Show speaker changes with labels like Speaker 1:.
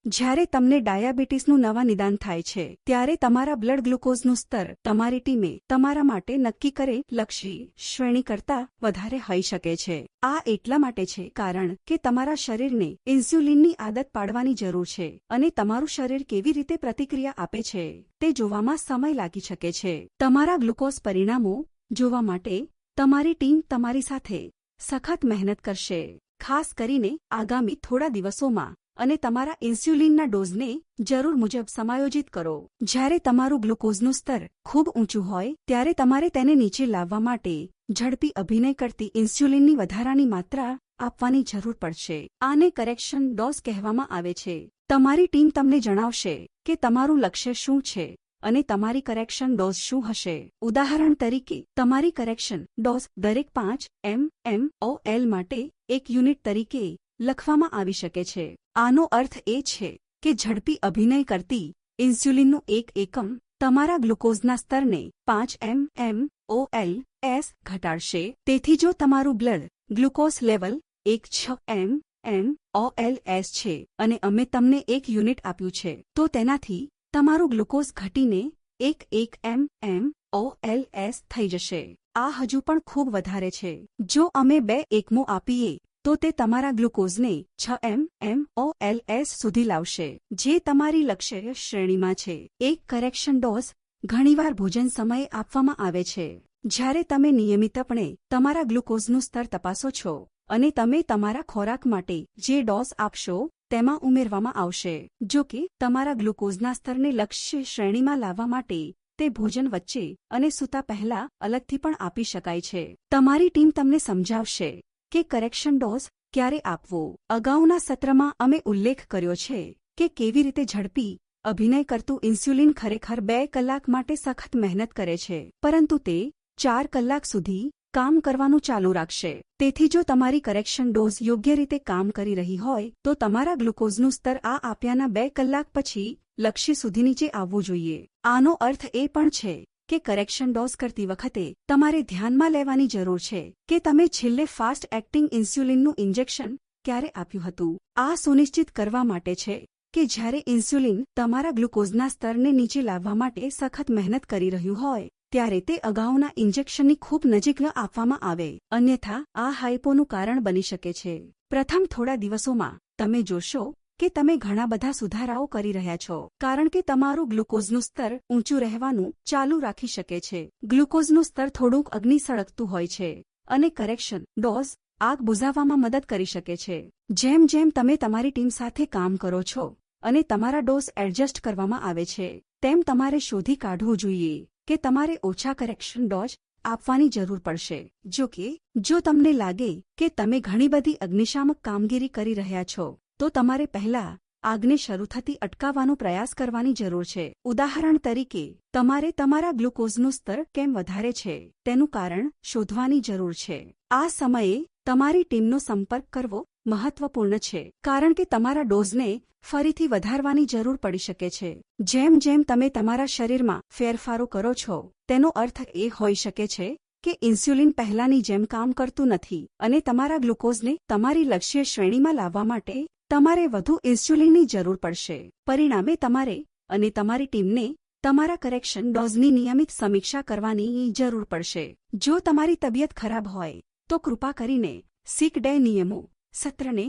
Speaker 1: જ્યારે તમને ડાયાબિટીસનું નવા નિદાન થાય છે ત્યારે તમારા બ્લડ ગ્લુકોઝનું સ્તર તમારી ટીમે તમારા માટે નક્કી કરે લક્ષી શ્રેણી કરતાં વધારે હોઈ શકે છે। આ એટલા માટે છે કારણ કે તમારા શરીરને ઇન્સ્યુલિનની આદત પાડવાની જરૂર છે અને તમારું શરીર કેવી રીતે પ્રતિક્રિયા આપે છે તે જોવામાં સમય લાગી શકે છે। તમારા ગ્લુકોઝ પરિણામો જોવા માટે તમારી ટીમ તમારી સાથે સખત મહેનત કરશે, ખાસ કરીને આગામી થોડા દિવસોમાં, અને તમારા ઇન્સ્યુલિનના ડોઝને જરૂર મુજબ સમાયોજિત કરો। જ્યારે તમારું ગ્લુકોઝનું સ્તર ખૂબ ઊંચું હોય ત્યારે તમારે તેને નીચે લાવવા માટે ઝડપી અભિનય કરતી ઇન્સ્યુલિનની વધારાની માત્રા આપવાની જરૂર પડશે। આને કરેક્શન ડોઝ કહેવામાં આવે છે। તમારી ટીમ તમને જણાવશે કે તમારું લક્ષ્ય શું છે અને તમારી કરેક્શન ડોઝ શું હશે। ઉદાહરણ તરીકે, તમારી કરેક્શન ડોઝ દરેક 5 mMOL માટે 1 યુનિટ તરીકે લખવામાં આવી શકે છે। આનો અર્થ એ છે કે ઝડપી અભિનય કરતી ઇન્સ્યુલિનનું એક એકમ તમારા ગ્લુકોઝના સ્તરને 5 mmOLs ઘટાડશે। તેથી જો તમારું બ્લડ ગ્લુકોઝ લેવલ 1.6 mmOLs છે અને અમે તમને 1 યુનિટ આપ્યું છે તો તેનાથી તમારું ગ્લુકોઝ ઘટીને 1 mmOLs થઈ જશે। આ હજુ પણ ખૂબ વધારે છે। જો અમે 2 એકમો આપીએ તો તે તમારા ગ્લુકોઝને 6 mmOLs સુધી લાવશે, જે તમારી લક્ષ્ય શ્રેણીમાં છે। એક કરેક્શન ડોઝ ઘણીવાર ભોજન સમયે આપવામાં આવે છે, જ્યારે તમે નિયમિતપણે તમારા ગ્લુકોઝનું સ્તર તપાસો છો અને તમે તમારા ખોરાક માટે જે ડોઝ આપશો તેમાં ઉમેરવામાં આવશે। જો કે તમારા ગ્લુકોઝના સ્તરને લક્ષ્ય શ્રેણીમાં લાવવા માટે તે ભોજન વચ્ચે અને સૂતા પહેલા અલગથી પણ આપી શકાય છે। તમારી ટીમ તમને સમજાવશે કે કરેક્શન ડોઝ ક્યારે આપવો। અગાઉના સત્રમાં અમે ઉલ્લેખ કર્યો છે કે કેવી રીતે ઝડપી અભિનય કરતું ઇન્સ્યુલિન ખરેખર 2 કલાક માટે સખત મહેનત કરે છે, પરંતુ તે 4 કલાક સુધી કામ કરવાનું ચાલુ રાખશે। તેથી જો તમારી કરેક્શન ડોઝ યોગ્ય રીતે કામ કરી રહી હોય તો તમારા ગ્લુકોઝનું સ્તર આ આપ્યાના 2 કલાક પછી લક્ષ્ય સુધી નીચે આવવું જોઈએ। આનો અર્થ એ પણ છે કે કરેક્શન ડોઝ કરતી વખતે તમારે ધ્યાનમાં લેવાની જરૂર છે કે તમે છેલ્લે ફાસ્ટ એક્ટિંગ ઇન્સ્યુલિનનું ઇન્જેક્શન ક્યારે આપ્યું હતું। આ સુનિશ્ચિત કરવા માટે છે કે જ્યારે ઇન્સ્યુલિન તમારા ગ્લુકોઝના સ્તરને નીચે લાવવા માટે સખત મહેનત કરી રહ્યું હોય ત્યારે તે અગાઉના ઇન્જેક્શનની ખૂબ નજીક ન આપવામાં આવે, અન્યથા આ હાઇપોનું કારણ બની શકે છે। પ્રથમ થોડા દિવસોમાં તમે જોશો કે તમે ઘણા બધા સુધારાઓ કરી રહ્યા છો કારણ કે તમારું ગ્લુકોઝનું સ્તર ઊંચું રહેવાનું ચાલુ રાખી શકે છે। ગ્લુકોઝનું સ્તર થોડુંક અગ્નિ સળગતું હોય છે અને કરેક્શન ડોઝ આગ બુઝાવવામાં મદદ કરી શકે છે। જેમ જેમ તમે તમારી ટીમ સાથે કામ કરો છો અને તમારા ડોઝ એડજસ્ટ કરવામાં આવે છે તેમ તમારે શોધી કાઢવું જોઈએ કે તમારે ઓછા કરેક્શન ડોઝ આપવાની જરૂર પડશે। જો કે જો તમને લાગે કે તમે ઘણી બધી અગ્નિશામક કામગીરી કરી રહ્યા છો તો તમારે પહેલા આગને શરૂ થતી અટકાવવાનો પ્રયાસ કરવાની જરૂર છે। ઉદાહરણ તરીકે, તમારે તમારા ગ્લુકોઝનું સ્તર કેમ વધારે છે તેનું કારણ શોધવાની જરૂર છે। આ સમયે તમારી ટીમનો સંપર્ક કરવો મહત્વપૂર્ણ છે કારણ કે તમારા ડોઝને ફરીથી વધારવાની જરૂર પડી શકે છે। જેમ જેમ તમે તમારા શરીરમાં ફેરફારો કરો છો તેનો અર્થ એ હોઈ શકે છે કે ઇન્સ્યુલિન પહેલાની જેમ કામ કરતું નથી અને તમારા ગ્લુકોઝને તમારી લક્ષ્ય શ્રેણીમાં લાવવા માટે તમારે વધુ ઇન્સ્યુલિનની જરૂર પડશે। પરિણામે તમારે અને તમારી ટીમને તમારા કરેક્શન ડોઝની નિયમિત સમીક્ષા કરવાની જરૂર પડશે। જો તમારી તબિયત ખરાબ હોય તો કૃપા કરીને સિક ડે નિયમો સત્રને